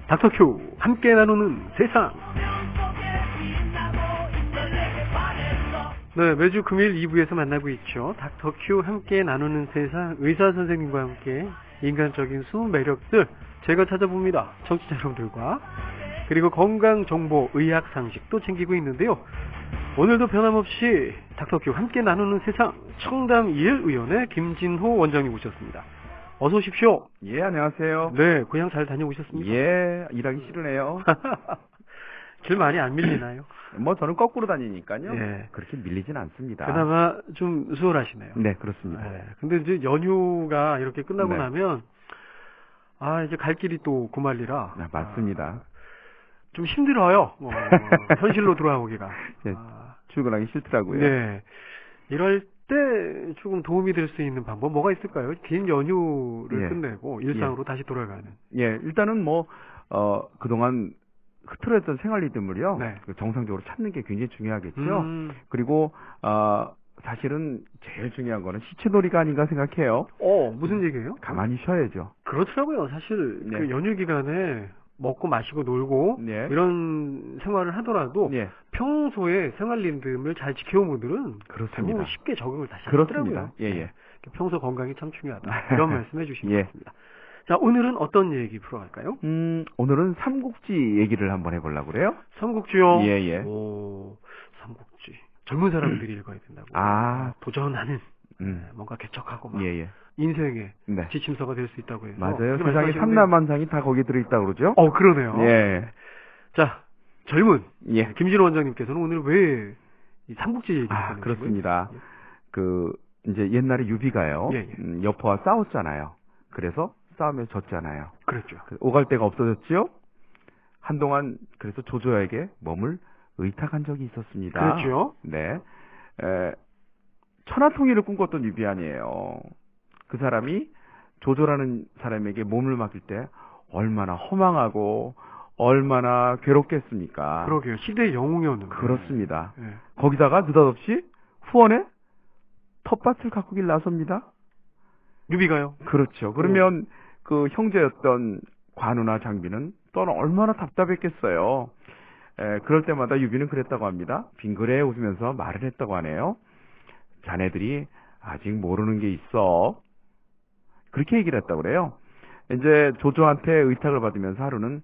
닥터큐 함께 나누는 세상. 네, 매주 금요일 2부에서 만나고 있죠. 닥터큐 함께 나누는 세상, 의사 선생님과 함께 인간적인 숨은 매력들 제가 찾아봅니다. 청취자 여러분들과. 그리고 건강 정보, 의학 상식도 챙기고 있는데요. 오늘도 변함없이 닥터큐 함께 나누는 세상 청담 1 의원의 김진호 원장님 오셨습니다. 어서 오십시오. 예, 안녕하세요. 네, 고향 잘 다녀오셨습니까? 예, 일하기 싫으네요. 길 많이 안 밀리나요? 뭐 저는 거꾸로 다니니까요. 예. 그렇게 밀리진 않습니다. 그나마 좀 수월하시네요. 네, 그렇습니다. 네. 근데 이제 연휴가 이렇게 끝나고 네. 나면 이제 갈 길이 또 고말리라. 네, 맞습니다. 좀 힘들어요. 현실로 돌아오기가. 예, 출근하기 싫더라고요. 네. 이럴 때 조금 도움이 될 수 있는 방법 뭐가 있을까요? 긴 연휴를 예. 끝내고 일상으로 다시 돌아가는. 예, 일단은 그동안 흐트러졌던 생활 리듬을요. 네. 정상적으로 찾는 게 굉장히 중요하겠죠. 그리고 사실은 제일 중요한 거는 시체놀이가 아닌가 생각해요. 무슨 얘기예요? 가만히 쉬어야죠. 그렇더라고요. 사실 네. 그 연휴 기간에 먹고 마시고 놀고 네. 이런 생활을 하더라도 예. 평소에 생활 리듬을 잘 지켜온 분들은 그렇습니다. 대부분 쉽게 적응을 다시 그렇습니다. 하더라고요. 예, 예. 평소 건강이 참 중요하다. 이런 말씀 해주시면 예. 좋습니다. 자, 오늘은 어떤 얘기 풀어갈까요? 오늘은 삼국지 얘기를 한번 해보려고 그래요. 삼국지요? 예, 예. 오, 삼국지. 젊은 사람들이 읽어야 된다고. 도전하는, 뭔가 개척하고 막. 예, 예. 인생의 네. 지침서가 될 수 있다고 해서. 맞아요. 세상에 삼남만상이 다 거기에 들어있다고 그러죠? 그러네요. 예. 자, 젊은. 예. 김진호 원장님께서는 오늘 왜 이 삼국지 얘기를 꺼내신 그렇습니다. 거예요? 이제 옛날에 유비가요. 예, 예. 여포와 싸웠잖아요. 그래서 싸움에 졌잖아요. 그랬죠. 오갈 데가 없어졌죠? 한동안 그래서 조조에게 몸을 의탁한 적이 있었습니다. 그렇죠. 네. 천하통일을 꿈꿨던 유비 아니에요. 그 사람이 조조라는 사람에게 몸을 맡길 때 얼마나 허망하고 얼마나 괴롭겠습니까? 그러게요. 시대의 영웅이었는데. 그렇습니다. 예. 거기다가 느닷없이 후원에 텃밭을 가꾸길 나섭니다. 유비가요? 그렇죠. 그러면 그 형제였던 관우나 장비는 또는 얼마나 답답했겠어요. 그럴 때마다 유비는 그랬다고 합니다. 빙그레 웃으면서 말을 했다고 하네요. 자네들이 아직 모르는 게 있어. 그렇게 얘기를 했다고 그래요. 이제 조조한테 의탁을 받으면서 하루는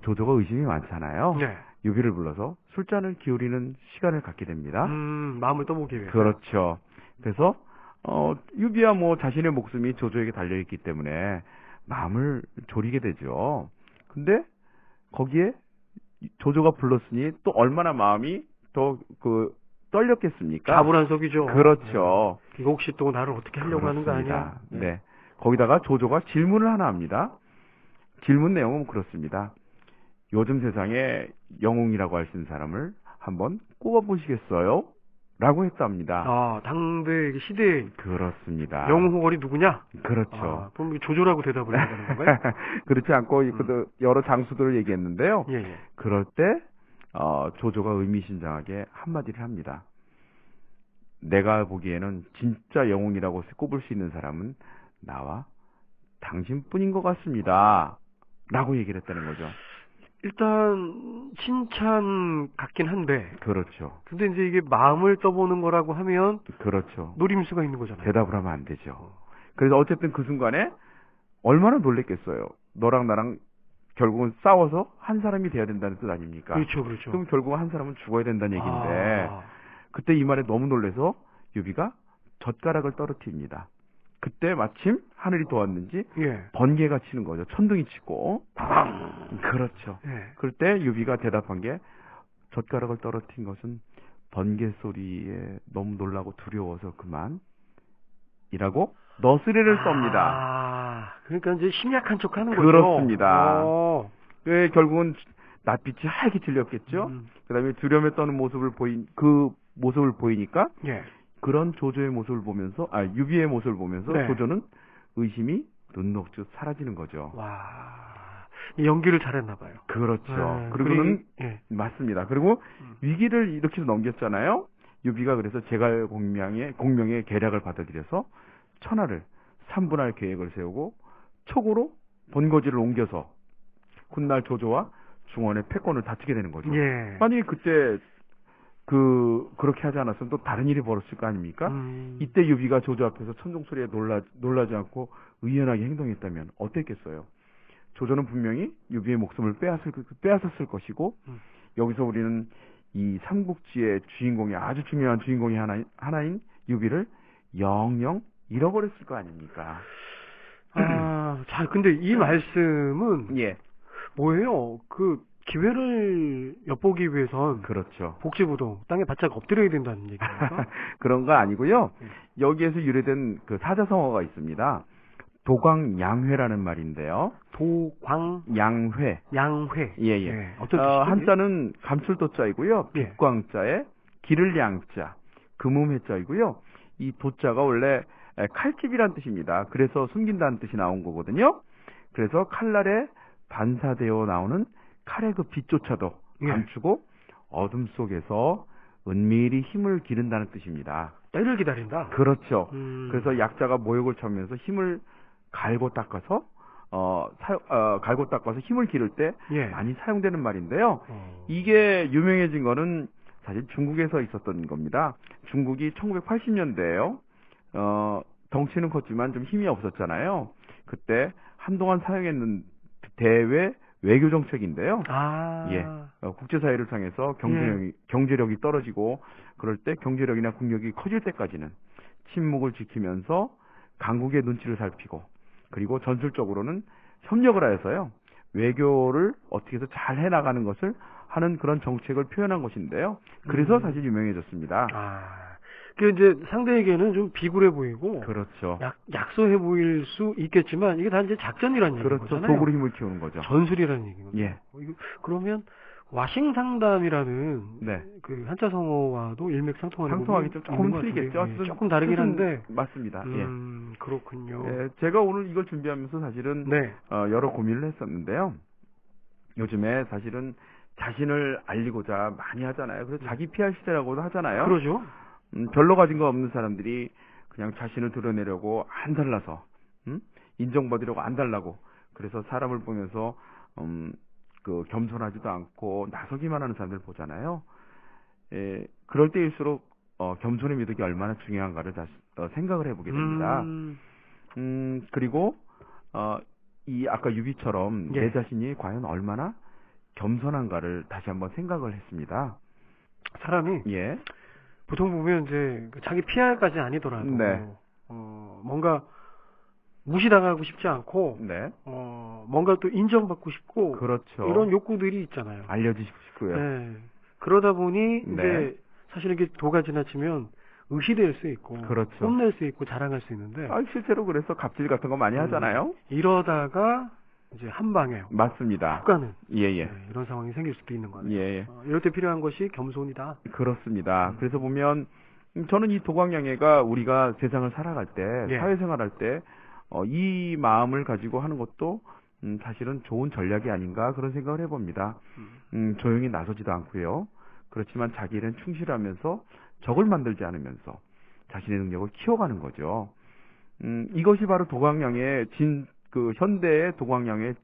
조조가 의심이 많잖아요. 네. 유비를 불러서 술잔을 기울이는 시간을 갖게 됩니다. 마음을 떠보기 위해서. 그렇죠. 그래서 유비야 자신의 목숨이 조조에게 달려있기 때문에 마음을 졸이게 되죠. 근데 거기에 조조가 불렀으니 또 얼마나 마음이 더 떨렸겠습니까? 가불한석이죠. 그렇죠. 네. 이거 혹시 또 나를 어떻게 하려고 하는 거 아니야? 네. 거기다가 조조가 질문을 하나 합니다. 질문 내용은 그렇습니다. 요즘 세상에 영웅이라고 할 수 있는 사람을 한번 꼽아보시겠어요? 라고 했답니다. 당대 시대의 그렇습니다. 영웅 호걸이 누구냐? 그렇죠. 그럼 조조라고 대답을 해야 되는 건가요? 그렇지 않고 여러 장수들을 얘기했는데요. 예, 예. 그럴 때 조조가 의미심장하게 한마디를 합니다. 내가 보기에는 진짜 영웅이라고 꼽을 수 있는 사람은 나와 당신뿐인 것 같습니다. 라고 얘기를 했다는 거죠. 일단 칭찬 같긴 한데. 그렇죠. 근데 이제 이게 마음을 떠보는 거라고 하면 그렇죠. 노림수가 있는 거잖아요. 대답을 하면 안 되죠. 그래서 어쨌든 그 순간에 얼마나 놀랬겠어요. 너랑 나랑 결국은 싸워서 한 사람이 돼야 된다는 뜻 아닙니까? 그렇죠, 그렇죠. 그럼 결국은 한 사람은 죽어야 된다는 얘기인데 그때 이 말에 너무 놀라서 유비가 젓가락을 떨어뜨립니다. 그때 마침 하늘이 도왔는지 번개가 치는 거죠. 천둥이 치고. 그렇죠. 그럴 때 유비가 대답한 게 젓가락을 떨어뜨린 것은 번개 소리에 너무 놀라고 두려워서 그만 이라고 너스레를 썹니다. 그러니까 이제 심약한 척 하는 거죠. 그렇습니다. 결국은 낯빛이 하얗게 들렸겠죠. 그다음에 두려움에 떠는 모습을 보이니까 그런 조조의 모습을 보면서 유비의 모습을 보면서 조조는 의심이 눈 녹듯 사라지는 거죠. 이 연기를 잘했나 봐요. 그렇죠. 그리고는 맞습니다. 그리고 위기를 이렇게 넘겼잖아요. 유비가 그래서 제갈 공명의 계략을 받아들여서 천하를 3분할 계획을 세우고 촉으로 본거지를 옮겨서 훗날 조조와 중원의 패권을 다투게 되는 거죠. 예. 만약에 그때 그렇게 하지 않았으면 또 다른 일이 벌어졌을 거 아닙니까? 이때 유비가 조조 앞에서 천둥 소리에 놀라지 않고 의연하게 행동했다면 어땠겠어요? 조조는 분명히 유비의 목숨을 빼앗았을 것이고, 여기서 우리는 이 삼국지의 주인공이 아주 중요한 주인공이 하나인 유비를 영영 잃어버렸을 거 아닙니까? 자, 근데 이 말씀은 예, 뭐예요? 그 기회를 엿보기 위해선 그렇죠. 복지부동 땅에 바짝 엎드려야 된다는 얘기입니까? 그런 거 아니고요. 여기에서 유래된 그 사자성어가 있습니다. 도광양회라는 말인데요. 도광양회. 양회. 예. 예. 어떤 뜻이죠? 한자는 감출도자이고요. 예. 빛광자에 기를 양자, 금음해자이고요. 이 도자가 원래 칼집이란 뜻입니다. 그래서 숨긴다는 뜻이 나온 거거든요. 그래서 칼날에 반사되어 나오는 칼의 그 빛조차도 감추고 어둠 속에서 은밀히 힘을 기른다는 뜻입니다. 때를 기다린다. 그렇죠. 그래서 약자가 모욕을 처하면서 힘을 갈고 닦아서 힘을 기를 때 많이 사용되는 말인데요. 이게 유명해진 거는 사실 중국에서 있었던 겁니다. 중국이 1980년대에요. 덩치는 컸지만 좀 힘이 없었잖아요. 그때 한동안 사용했는 대외 외교 정책인데요. 국제사회를 상해서 경제력이 떨어지고 그럴 때 경제력이나 국력이 커질 때까지는 침묵을 지키면서 강국의 눈치를 살피고 그리고 전술적으로는 협력을 하여서요. 외교를 어떻게 해서 잘 해나가는 것을 하는 그런 정책을 표현한 것인데요. 그래서 사실 유명해졌습니다. 그 이제 상대에게는 좀 비굴해 보이고, 그렇죠. 약소해 보일 수 있겠지만 이게 다 이제 작전이라는 얘기죠. 그렇죠. 도구로 힘을 키우는 거죠. 전술이라는 얘기거든요. 예. 그러면 와싱상담이라는 네. 그 한자 성어와도 일맥상통하는 상통하기 조금 틀리겠죠. 예, 조금 다르긴 한데 맞습니다. 예. 그렇군요. 예, 제가 오늘 이걸 준비하면서 사실은 여러 고민을 했었는데요. 요즘에 사실은 자신을 알리고자 많이 하잖아요. 그래서 자기 PR 시대라고도 하잖아요. 그러죠. 별로 가진 거 없는 사람들이 그냥 자신을 드러내려고 안 달라서, 인정받으려고 안 달라고, 그래서 사람을 보면서 겸손하지도 않고 나서기만 하는 사람들 보잖아요. 그럴 때일수록 겸손의 미덕이 얼마나 중요한가를 다시 생각을 해보게 됩니다. 그리고 이 아까 유비처럼 내 자신이 과연 얼마나 겸손한가를 다시 한번 생각을 했습니다. 사람이 보통 보면 이제 자기 PR까지 아니더라도 뭔가 무시당하고 싶지 않고 뭔가 또 인정받고 싶고 그렇죠. 이런 욕구들이 있잖아요. 알려지고 싶고요. 그러다 보니 이제 사실 이렇게 도가 지나치면 의시될 수 있고 뽐낼 수 있고 자랑할 수 있는데 실제로 그래서 갑질 같은 거 많이 하잖아요. 이러다가 이제 한 방에 맞습니다. 훅 가는 이런 상황이 생길 수도 있는 거네요. 이럴 때 필요한 것이 겸손이다. 그렇습니다. 그래서 보면 저는 이 도광양해가 우리가 세상을 살아갈 때 사회생활할 때 이 마음을 가지고 하는 것도 사실은 좋은 전략이 아닌가 그런 생각을 해봅니다. 조용히 나서지도 않고요. 그렇지만 자기 일은 충실하면서 적을 만들지 않으면서 자신의 능력을 키워가는 거죠. 이것이 바로 도광양의 현대의 도광양의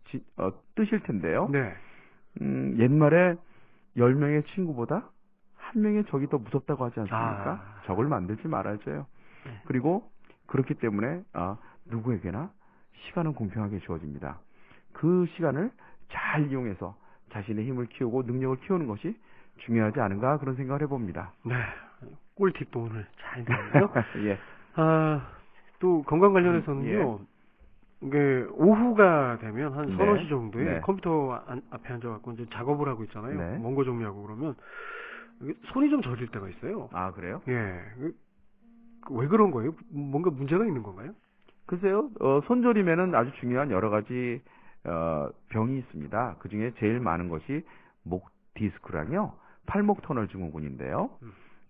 뜻일 텐데요. 옛말에 10명의 친구보다 1명의 적이 더 무섭다고 하지 않습니까? 적을 만들지 말아줘요. 그리고 그렇기 때문에 누구에게나 시간은 공평하게 주어집니다. 그 시간을 잘 이용해서 자신의 힘을 키우고 능력을 키우는 것이 중요하지 않은가 그런 생각을 해봅니다. 꿀팁도 오늘 잘 들었네요. 또 건강 관련해서는요. 이게 오후가 되면 한 서너 시 정도에 컴퓨터 앞에 앉아갖고 이제 작업을 하고 있잖아요. 원고 정리하고 그러면 손이 좀 저릴 때가 있어요. 그래요? 왜 그런 거예요? 뭔가 문제가 있는 건가요? 글쎄요. 손저림에는 아주 중요한 여러 가지 병이 있습니다. 그 중에 제일 많은 것이 목 디스크랑요. 팔목 터널 증후군인데요.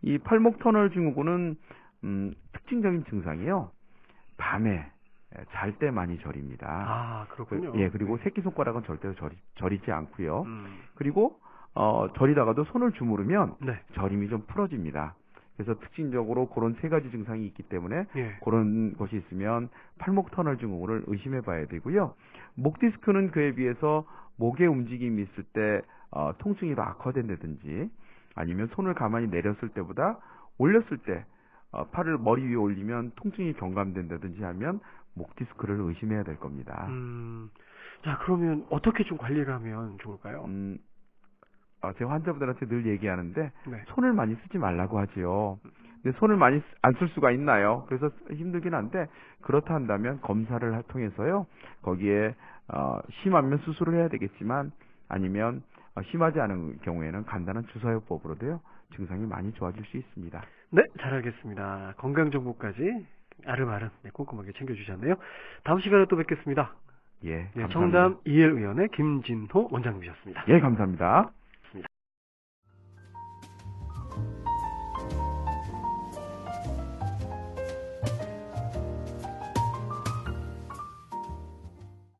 이 팔목 터널 증후군은 특징적인 증상이요. 밤에 잘 때 많이 저립니다. 그렇군요. 그리고 새끼손가락은 절대로 저리지 않고요. 그리고 저리다가도 손을 주무르면 저림이 좀 풀어집니다. 그래서 특징적으로 그런 세 가지 증상이 있기 때문에 그런 것이 있으면 팔목 터널 증후군을 의심해 봐야 되고요. 목 디스크는 그에 비해서 목의 움직임이 있을 때 통증이 더 악화된다든지 아니면 손을 가만히 내렸을 때보다 올렸을 때 팔을 머리 위에 올리면 통증이 경감된다든지 하면 목 디스크를 의심해야 될 겁니다. 자, 그러면 어떻게 좀 관리를 하면 좋을까요? 제가 환자분들한테 늘 얘기하는데 네. 손을 많이 쓰지 말라고 하지요. 근데 손을 많이 안 쓸 수가 있나요? 그래서 힘들긴 한데 그렇다 한다면 검사를 통해서요. 거기에 심하면 수술을 해야 되겠지만 아니면 심하지 않은 경우에는 간단한 주사요법으로도요. 증상이 많이 좋아질 수 있습니다. 네, 잘 알겠습니다. 건강 정보까지 아름아름 꼼꼼하게 챙겨주셨네요. 다음 시간에 또 뵙겠습니다. 예, 감사합니다. 청담 이엘 의원의 김진호 원장님이셨습니다. 예, 감사합니다.